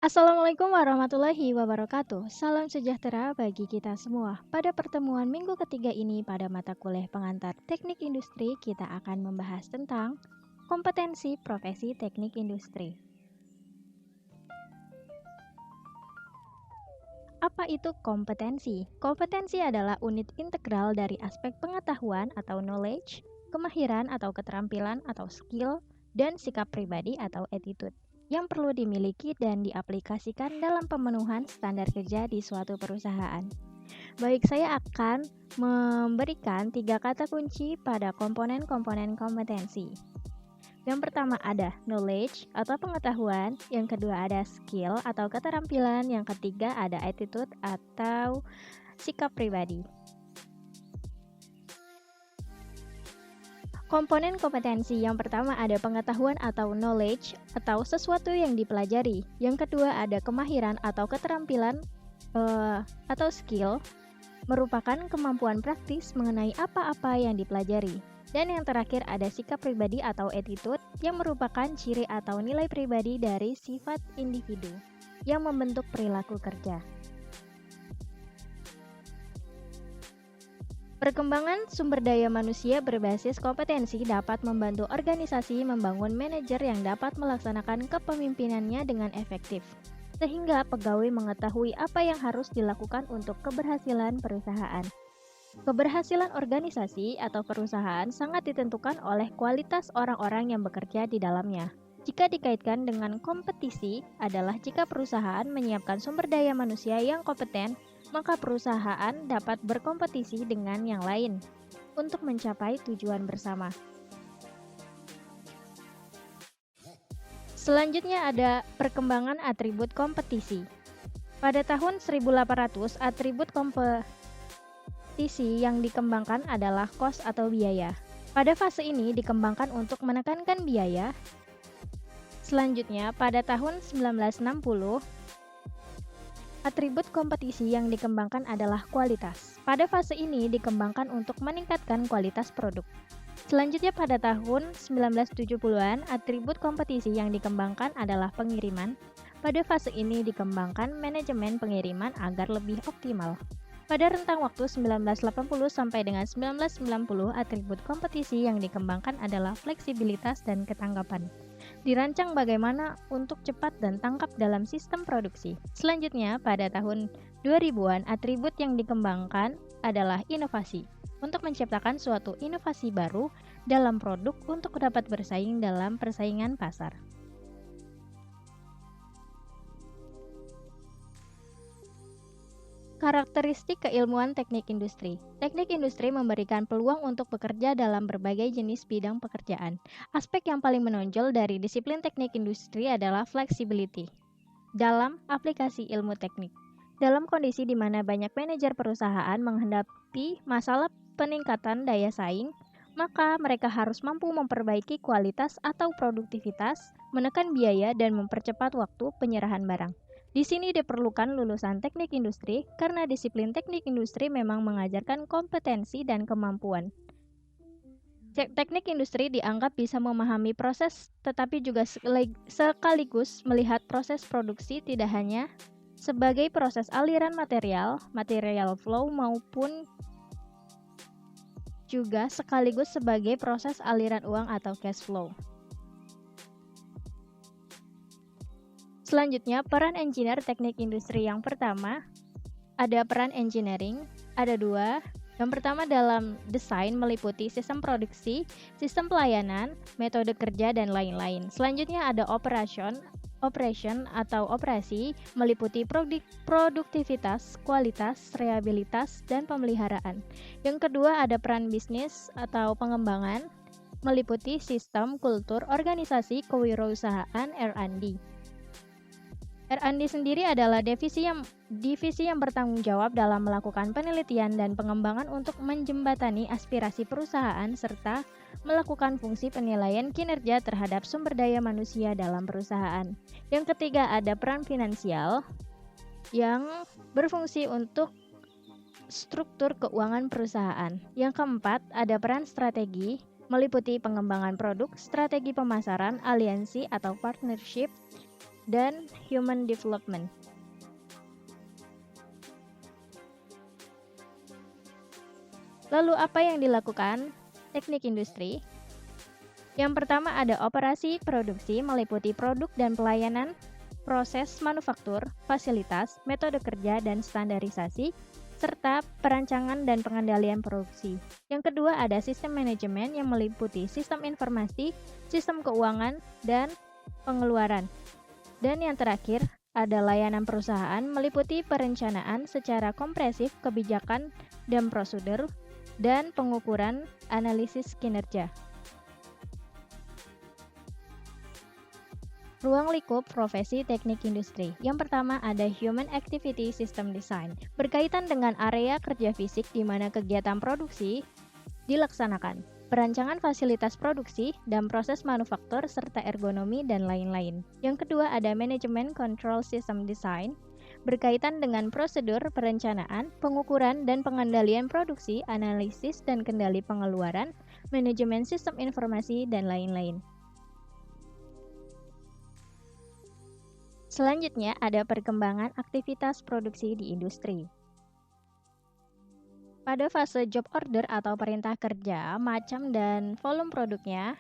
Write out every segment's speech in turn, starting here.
Assalamualaikum warahmatullahi wabarakatuh. Salam sejahtera bagi kita semua. Pada pertemuan minggu ketiga ini pada mata kuliah pengantar Teknik Industri, kita akan membahas tentang kompetensi profesi teknik industri. Apa itu kompetensi? Kompetensi adalah unit integral dari aspek pengetahuan atau knowledge, kemahiran atau keterampilan atau skill, dan sikap pribadi atau attitude yang perlu dimiliki dan diaplikasikan dalam pemenuhan standar kerja di suatu perusahaan. Baik, saya akan memberikan 3 kata kunci pada komponen-komponen kompetensi. Yang pertama ada knowledge atau pengetahuan, yang kedua ada skill atau keterampilan, yang ketiga ada attitude atau sikap pribadi. Komponen kompetensi yang pertama ada pengetahuan atau knowledge atau sesuatu yang dipelajari. Yang kedua ada kemahiran atau keterampilan atau skill, merupakan kemampuan praktis mengenai apa-apa yang dipelajari. Dan yang terakhir ada sikap pribadi atau attitude yang merupakan ciri atau nilai pribadi dari sifat individu yang membentuk perilaku kerja. Perkembangan sumber daya manusia berbasis kompetensi dapat membantu organisasi membangun manajer yang dapat melaksanakan kepemimpinannya dengan efektif, sehingga pegawai mengetahui apa yang harus dilakukan untuk keberhasilan perusahaan. Keberhasilan organisasi atau perusahaan sangat ditentukan oleh kualitas orang-orang yang bekerja di dalamnya. Jika dikaitkan dengan kompetisi adalah jika perusahaan menyiapkan sumber daya manusia yang kompeten, maka perusahaan dapat berkompetisi dengan yang lain untuk mencapai tujuan bersama. Selanjutnya ada perkembangan atribut kompetisi. Pada tahun 1800, atribut kompetisi yang dikembangkan adalah cost atau biaya. Pada fase ini dikembangkan untuk menekankan biaya. Selanjutnya, pada tahun 1960, atribut kompetisi yang dikembangkan adalah kualitas. Pada fase ini dikembangkan untuk meningkatkan kualitas produk. Selanjutnya pada tahun 1970-an, atribut kompetisi yang dikembangkan adalah pengiriman. Pada fase ini dikembangkan manajemen pengiriman agar lebih optimal. Pada rentang waktu 1980 sampai dengan 1990, atribut kompetisi yang dikembangkan adalah fleksibilitas dan ketangkapan. Dirancang bagaimana untuk cepat dan tangkap dalam sistem produksi. Selanjutnya, pada tahun 2000-an, atribut yang dikembangkan adalah inovasi, untuk menciptakan suatu inovasi baru dalam produk untuk dapat bersaing dalam persaingan pasar. Karakteristik keilmuan teknik industri. Teknik industri memberikan peluang untuk bekerja dalam berbagai jenis bidang pekerjaan. Aspek yang paling menonjol dari disiplin teknik industri adalah flexibility dalam aplikasi ilmu teknik. Dalam kondisi di mana banyak manajer perusahaan menghadapi masalah peningkatan daya saing, maka mereka harus mampu memperbaiki kualitas atau produktivitas, menekan biaya, dan mempercepat waktu penyerahan barang. Di sini diperlukan lulusan teknik industri karena disiplin teknik industri memang mengajarkan kompetensi dan kemampuan. Teknik industri dianggap bisa memahami proses tetapi juga sekaligus melihat proses produksi tidak hanya sebagai proses aliran material flow maupun juga sekaligus sebagai proses aliran uang atau cash flow. Selanjutnya, peran engineer teknik industri yang pertama, ada peran engineering, ada 2. Yang pertama dalam desain meliputi sistem produksi, sistem pelayanan, metode kerja, dan lain-lain. Selanjutnya ada operation atau operasi meliputi produktivitas, kualitas, reliabilitas, dan pemeliharaan. Yang kedua ada peran bisnis atau pengembangan meliputi sistem, kultur, organisasi, kewirausahaan, R&D. R&D sendiri adalah divisi yang bertanggung jawab dalam melakukan penelitian dan pengembangan untuk menjembatani aspirasi perusahaan serta melakukan fungsi penilaian kinerja terhadap sumber daya manusia dalam perusahaan. Yang ketiga ada peran finansial yang berfungsi untuk struktur keuangan perusahaan. Yang keempat ada peran strategi meliputi pengembangan produk, strategi pemasaran, aliansi atau partnership, dan human development. Lalu apa yang dilakukan teknik industri? Yang pertama ada operasi produksi meliputi produk dan pelayanan, proses manufaktur, fasilitas, metode kerja dan standarisasi, serta perancangan dan pengendalian produksi. Yang kedua ada sistem manajemen yang meliputi sistem informasi, sistem keuangan, dan pengeluaran. Dan yang terakhir ada layanan perusahaan meliputi perencanaan secara komprehensif kebijakan dan prosedur, dan pengukuran analisis kinerja. Ruang lingkup profesi teknik industri. Yang pertama ada Human Activity System Design, berkaitan dengan area kerja fisik di mana kegiatan produksi dilaksanakan, perancangan fasilitas produksi dan proses manufaktur serta ergonomi dan lain-lain. Yang kedua ada Management Control System Design, berkaitan dengan prosedur perencanaan, pengukuran dan pengendalian produksi, analisis dan kendali pengeluaran, manajemen sistem informasi dan lain-lain. Selanjutnya ada perkembangan aktivitas produksi di industri. Pada fase job order atau perintah kerja, macam dan volume produknya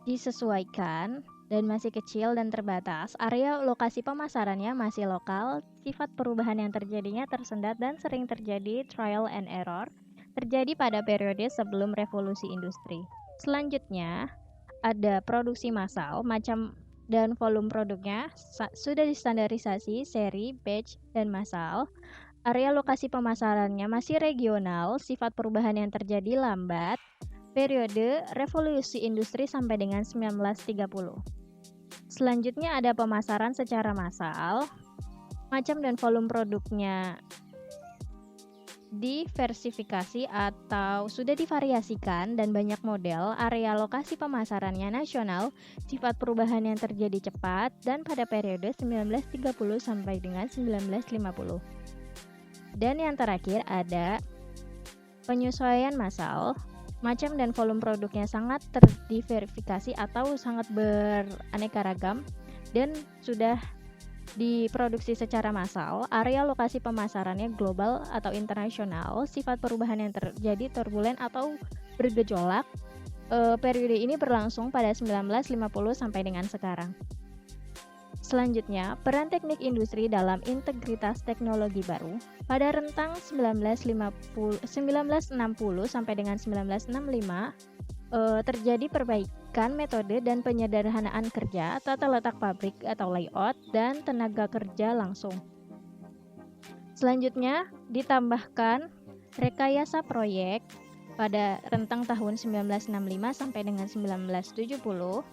disesuaikan dan masih kecil dan terbatas. Area lokasi pemasarannya masih lokal, sifat perubahan yang terjadinya tersendat dan sering terjadi trial and error, terjadi pada periode sebelum revolusi industri. Selanjutnya, ada produksi massal, macam dan volume produknya sudah distandarisasi, seri, batch, dan massal. Area lokasi pemasarannya masih regional, sifat perubahan yang terjadi lambat, periode revolusi industri sampai dengan 1930. Selanjutnya ada pemasaran secara massal, macam dan volume produknya diversifikasi atau sudah divariasikan dan banyak model. Area lokasi pemasarannya nasional, sifat perubahan yang terjadi cepat dan pada periode 1930 sampai dengan 1950. Dan yang terakhir ada penyesuaian massal, macam dan volume produknya sangat terdiversifikasi atau sangat beraneka ragam dan sudah diproduksi secara massal. Area lokasi pemasarannya global atau internasional, sifat perubahan yang terjadi turbulen atau bergejolak. Periode ini berlangsung pada 1950 sampai dengan sekarang. Selanjutnya, peran teknik industri dalam integritas teknologi baru. Pada rentang 1960 sampai dengan 1965, terjadi perbaikan metode dan penyederhanaan kerja, tata letak pabrik atau layout, dan tenaga kerja langsung. Selanjutnya, ditambahkan rekayasa proyek pada rentang tahun 1965 sampai dengan 1970.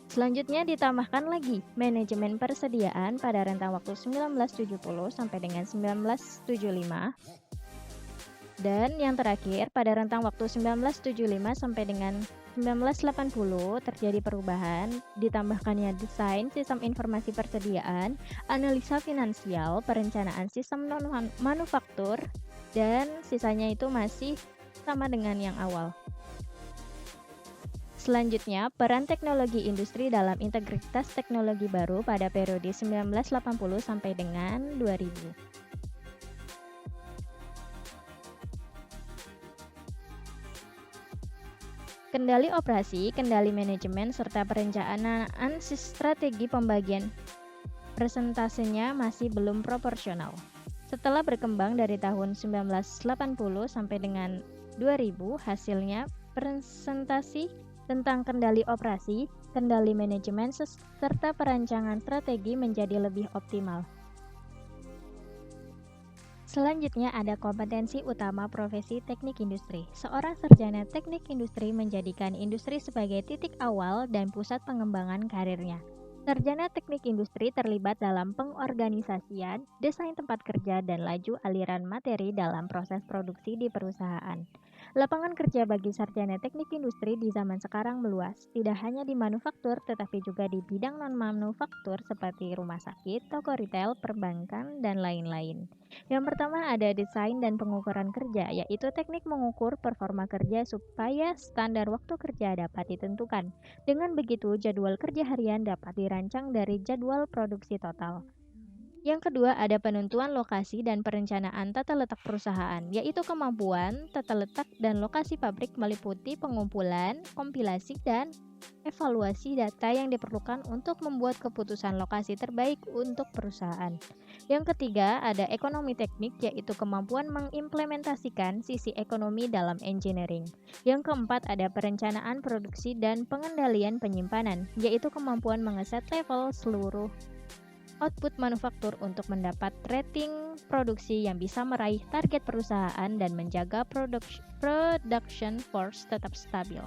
Selanjutnya ditambahkan lagi manajemen persediaan pada rentang waktu 1970 sampai dengan 1975. Dan yang terakhir pada rentang waktu 1975 sampai dengan 1980 terjadi perubahan, ditambahkannya desain sistem informasi persediaan, analisa finansial, perencanaan sistem manufaktur, dan sisanya itu masih sama dengan yang awal. Selanjutnya, peran teknologi industri dalam integritas teknologi baru pada periode 1980 sampai dengan 2000. Kendali operasi, kendali manajemen, serta perencanaan strategi pembagian persentasenya masih belum proporsional. Setelah berkembang dari tahun 1980 sampai dengan 2000, hasilnya presentasi tentang kendali operasi, kendali manajemen, serta perancangan strategi menjadi lebih optimal. Selanjutnya ada kompetensi utama profesi teknik industri. Seorang sarjana teknik industri menjadikan industri sebagai titik awal dan pusat pengembangan karirnya. Sarjana teknik industri terlibat dalam pengorganisasian, desain tempat kerja, dan laju aliran materi dalam proses produksi di perusahaan. Lapangan kerja bagi sarjana teknik industri di zaman sekarang meluas, tidak hanya di manufaktur tetapi juga di bidang non-manufaktur seperti rumah sakit, toko retail, perbankan, dan lain-lain. Yang pertama ada desain dan pengukuran kerja, yaitu teknik mengukur performa kerja supaya standar waktu kerja dapat ditentukan. Dengan begitu, jadwal kerja harian dapat dirancang dari jadwal produksi total. Yang kedua, ada penentuan lokasi dan perencanaan tata letak perusahaan, yaitu kemampuan tata letak dan lokasi pabrik meliputi pengumpulan, kompilasi, dan evaluasi data yang diperlukan untuk membuat keputusan lokasi terbaik untuk perusahaan. Yang ketiga, ada ekonomi teknik, yaitu kemampuan mengimplementasikan sisi ekonomi dalam engineering. Yang keempat, ada perencanaan produksi dan pengendalian penyimpanan, yaitu kemampuan mengeset level seluruh output manufaktur untuk mendapat rating produksi yang bisa meraih target perusahaan dan menjaga production force tetap stabil.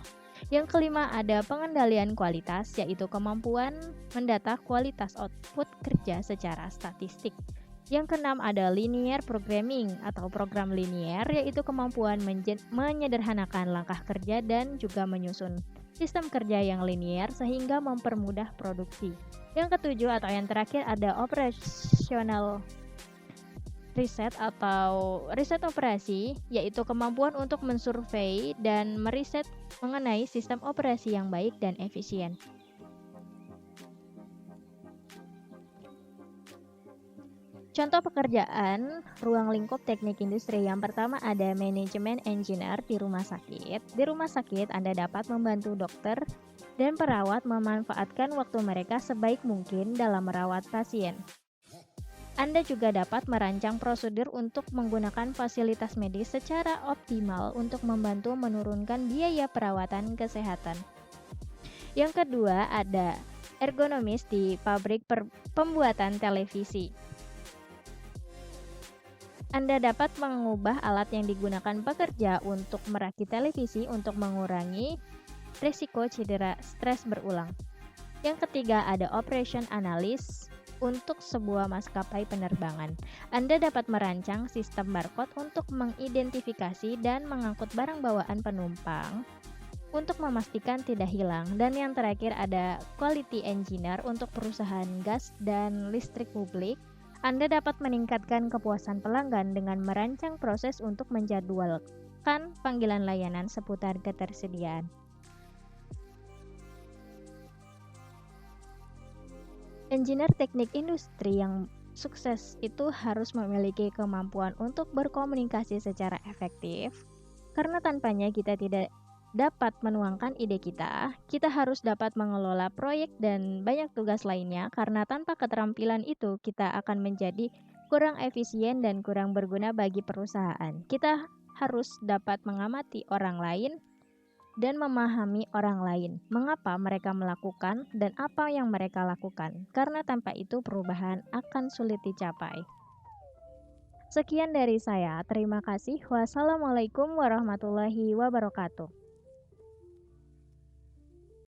Yang kelima ada pengendalian kualitas, yaitu kemampuan mendata kualitas output kerja secara statistik. Yang keenam ada linear programming atau program linear, yaitu kemampuan menyederhanakan langkah kerja dan juga menyusun sistem kerja yang linear sehingga mempermudah produksi. Yang ketujuh atau yang terakhir ada operasional riset atau riset operasi, yaitu kemampuan untuk mensurvei dan meriset mengenai sistem operasi yang baik dan efisien. Contoh pekerjaan ruang lingkup teknik industri. Yang pertama ada manajemen engineer di rumah sakit. Di rumah sakit Anda dapat membantu dokter dan perawat memanfaatkan waktu mereka sebaik mungkin dalam merawat pasien. Anda juga dapat merancang prosedur untuk menggunakan fasilitas medis secara optimal untuk membantu menurunkan biaya perawatan kesehatan. Yang kedua ada ergonomis di pabrik pembuatan televisi. Anda dapat mengubah alat yang digunakan pekerja untuk merakit televisi untuk mengurangi risiko cedera stres berulang. Yang ketiga ada operation analyst untuk sebuah maskapai penerbangan. Anda dapat merancang sistem barcode untuk mengidentifikasi dan mengangkut barang bawaan penumpang untuk memastikan tidak hilang. Dan yang terakhir ada quality engineer untuk perusahaan gas dan listrik publik. Anda dapat meningkatkan kepuasan pelanggan dengan merancang proses untuk menjadwalkan panggilan layanan seputar ketersediaan. Engineer teknik industri yang sukses itu harus memiliki kemampuan untuk berkomunikasi secara efektif, karena tanpanya kita tidak dapat menuangkan ide kita harus dapat mengelola proyek dan banyak tugas lainnya, karena tanpa keterampilan itu kita akan menjadi kurang efisien dan kurang berguna bagi perusahaan. Kita harus dapat mengamati orang lain dan memahami orang lain, mengapa mereka melakukan dan apa yang mereka lakukan, karena tanpa itu perubahan akan sulit dicapai. Sekian dari saya, terima kasih. Wassalamualaikum warahmatullahi wabarakatuh.